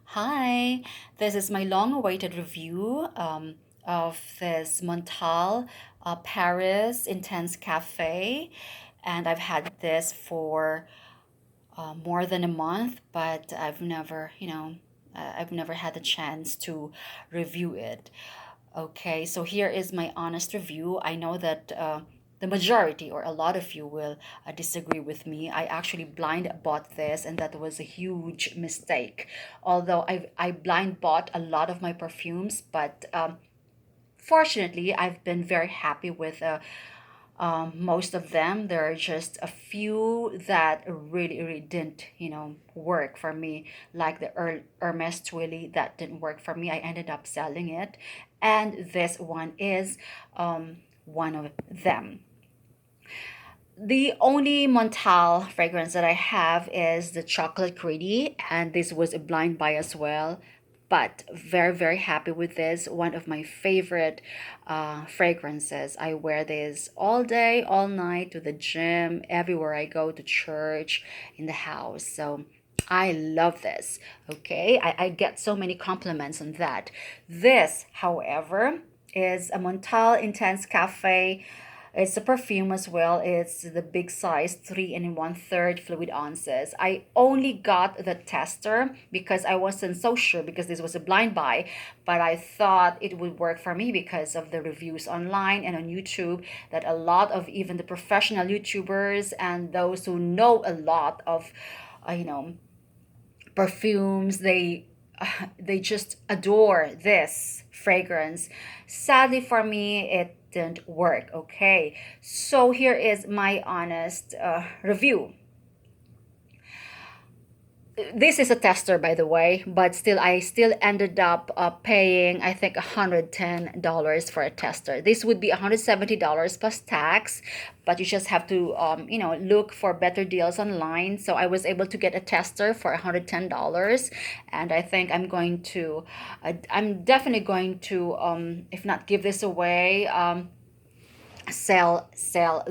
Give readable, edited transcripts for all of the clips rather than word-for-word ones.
Hi, this is my long-awaited review of this Montale Paris Intense Cafe, and I've had this for more than a month, but I've never had the chance to review it. Okay, so here is my honest review. I know that the majority or a lot of you will disagree with me. I actually blind bought this, and that was a huge mistake. Although I blind bought a lot of my perfumes, but fortunately, I've been very happy with most of them. There are just a few that really didn't, work for me, like the Hermes Twilly that didn't work for me. I ended up selling it, and this one is one of them. The only Montal fragrance that I have is the chocolate greedy, and this was a blind buy as well. But very happy with this. One of my favorite fragrances. I wear this all day, all night, to the gym, everywhere I go, to church, in the house. So I love this. Okay, I get so many compliments on that. This, however, is a Montal Intense Cafe. It's a perfume as well. It's the big size, 3 and 1/3 fluid ounces. I only got the tester because I wasn't so sure because this was a blind buy, but I thought it would work for me because of the reviews online and on YouTube that a lot of even the professional YouTubers and those who know a lot of, uh, you know, perfumes, they just adore this fragrance. Sadly for me, it didn't work. Okay, so here is my honest review. This is a tester, by the way, but still I still ended up paying, I think, $110 for a tester. This would be $170 plus tax, but you just have to look for better deals online. So I was able to get a tester for $110, and I think I'm definitely going to, if not give this away, sell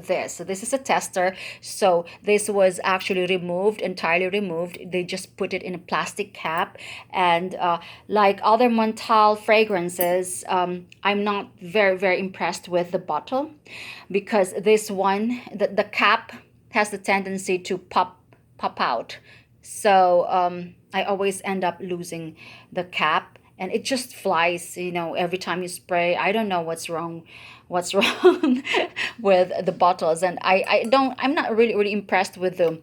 this. So this is a tester. So this was actually removed, entirely removed. They just put it in a plastic cap. And like other Montal fragrances, I'm not very impressed with the bottle, because this one, the cap has the tendency to pop out. So I always end up losing the cap, and it just flies, every time you spray. I don't know what's wrong with the bottles. And I'm not really impressed with the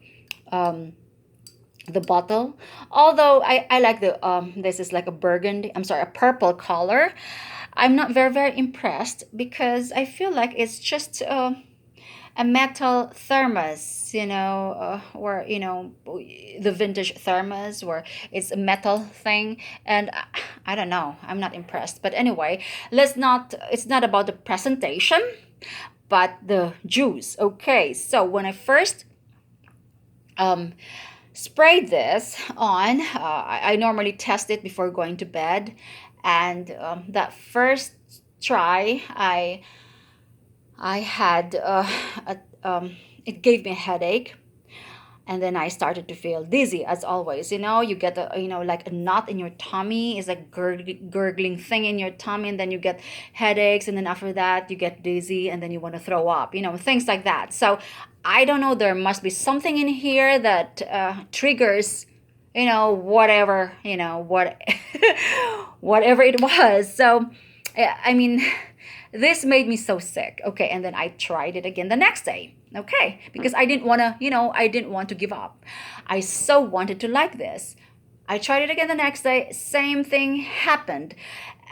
bottle. Although I like this is like a burgundy, I'm sorry, a purple color. I'm not very impressed because I feel like it's just a metal thermos, or the vintage thermos where it's a metal thing. And I don't know, I'm not impressed. But anyway, it's not about the presentation, but the juice. Okay, so when I first um, sprayed this on, I normally test it before going to bed. And that first try, I had it gave me a headache, and then I started to feel dizzy as always. You get like a knot in your tummy, is a gurgling thing in your tummy, and then you get headaches, and then after that you get dizzy, and then you want to throw up, things like that. So I don't know, there must be something in here that triggers, whatever, whatever it was. So I mean, this made me so sick. Okay, and then I tried it again the next day. Okay, because I didn't want to give up. I so wanted to like this. I tried it again the next day. Same thing happened.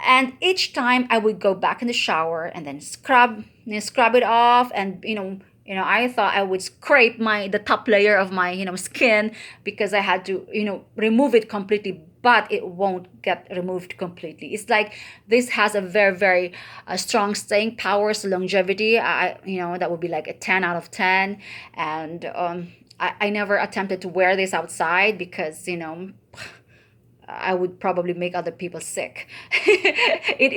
And each time I would go back in the shower and then scrub it off. And I thought I would scrape the top layer of my skin, because I had to remove it completely, but it won't get removed completely. It's like this has a very strong staying power, so longevity. That would be like a 10 out of 10. And I never attempted to wear this outside because I would probably make other people sick. It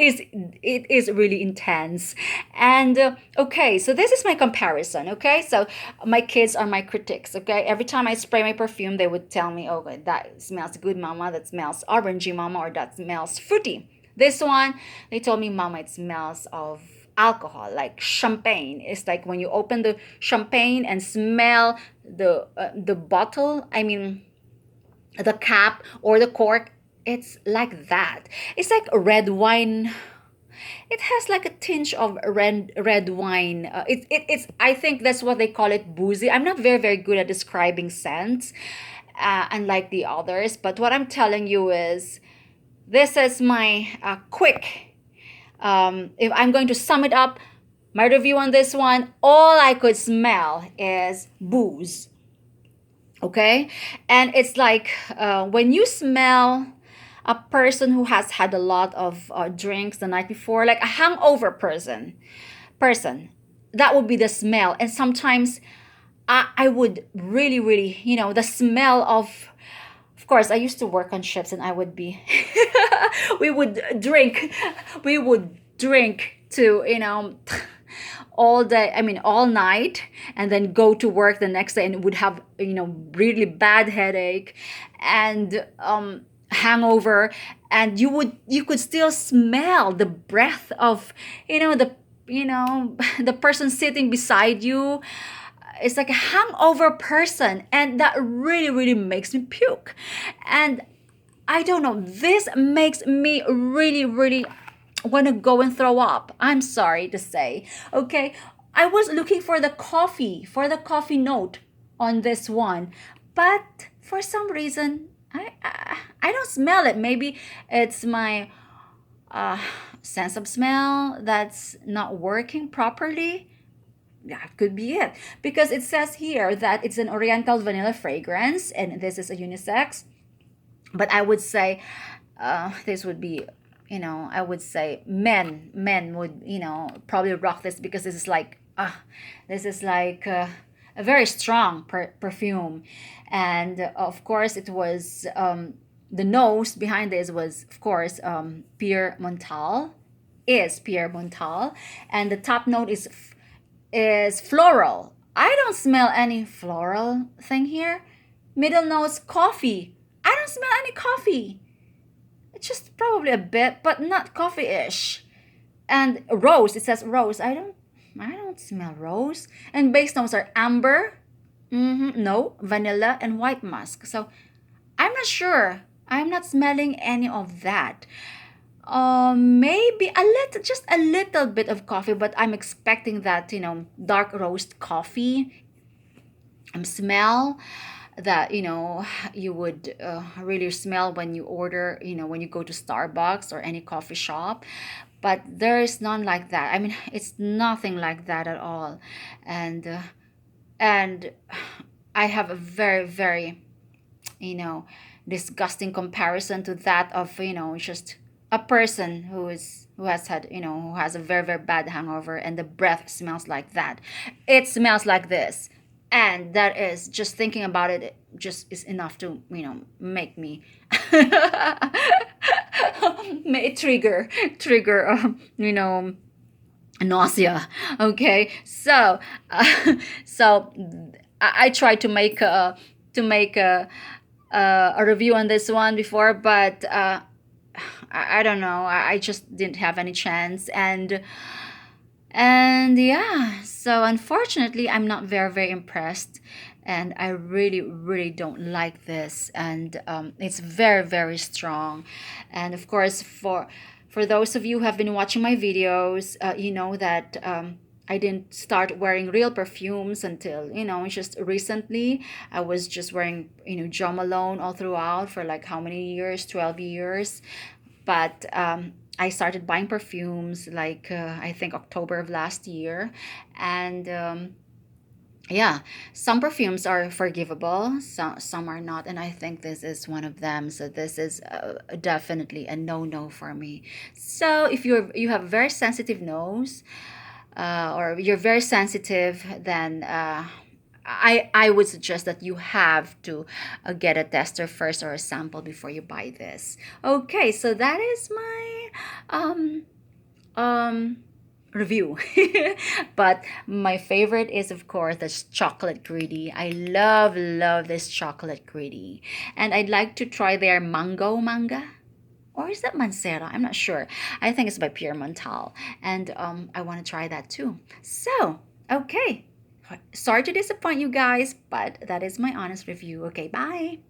is really intense. And okay, so this is my comparison. Okay, so my kids are my critics. Okay, every time I spray my perfume, they would tell me, "Oh, that smells good, mama. That smells orangey, mama, or that smells fruity." This one, they told me, "Mama, it smells of alcohol, like champagne." It's like when you open the champagne and smell the bottle. I mean, the cap or the cork. It's like that. It's like red wine. It has like a tinge of red wine. It's, I think that's what they call it, boozy. I'm not very good at describing scents, unlike the others. But what I'm telling you is, this is my quick. If I'm going to sum it up, my review on this one, all I could smell is booze. Okay, and it's like, when you smell a person who has had a lot of drinks the night before, like a hangover person, that would be the smell. And sometimes I would really, the smell of course, I used to work on ships, and I would be we would drink we would drink to, all day, I mean all night, and then go to work the next day, and would have, really bad headache and hangover. And you could still smell the breath of, the the person sitting beside you. It's like a hangover person, and that really makes me puke. And I don't know, this makes me really want to go and throw up. I'm sorry to say. Okay, I was looking for the coffee note on this one, but for some reason I don't smell it. Maybe it's my uh, sense of smell that's not working properly. That could be it, because it says here that it's an oriental vanilla fragrance, and this is a unisex. But I would say, this would be, I would say men would, probably rock this, because this is like a very strong perfume. And of course it was, the nose behind this was, of course, Pierre Montal is Pierre Montal, and the top note is floral. I don't smell any floral thing here. Middle notes, coffee. I don't smell any coffee. It's just probably a bit, but not coffee-ish. And rose, it says rose. I don't smell rose. And base notes are amber, no, vanilla, and white musk. So I'm not sure. I'm not smelling any of that. Maybe a little, just a little bit of coffee, but I'm expecting that, dark roast coffee smell that, you would really smell when you order, when you go to Starbucks or any coffee shop. But there is none like that. I mean, it's nothing like that at all. And uh, and I have a very, you know disgusting comparison to that of, just a person who has had, who has a very bad hangover, and the breath smells like that. It smells like this. And that is, just thinking about it just is enough to, make me may trigger nausea. Okay, so so I tried to make a review on this one before, but I don't know. I just didn't have any chance, and yeah. So unfortunately, I'm not very impressed, and I really don't like this. And it's very strong, and of course, for those of you who have been watching my videos, you know that. I didn't start wearing real perfumes until, just recently. I was just wearing, Jo Malone all throughout for like how many years? 12 years. But I started buying perfumes like, I think October of last year. And yeah, some perfumes are forgivable, some are not. And I think this is one of them. So this is definitely a no for me. So if you have a very sensitive nose, or you're very sensitive, then I would suggest that you have to get a tester first or a sample before you buy this. Okay, so that is my um um review. But my favorite is of course this chocolate greedy. I love this chocolate greedy. And I'd like to try their mango manga. Or is that Mancera? I'm not sure. I think it's by Pierre Montale. And I want to try that too. So, okay. Sorry to disappoint you guys, but that is my honest review. Okay, bye.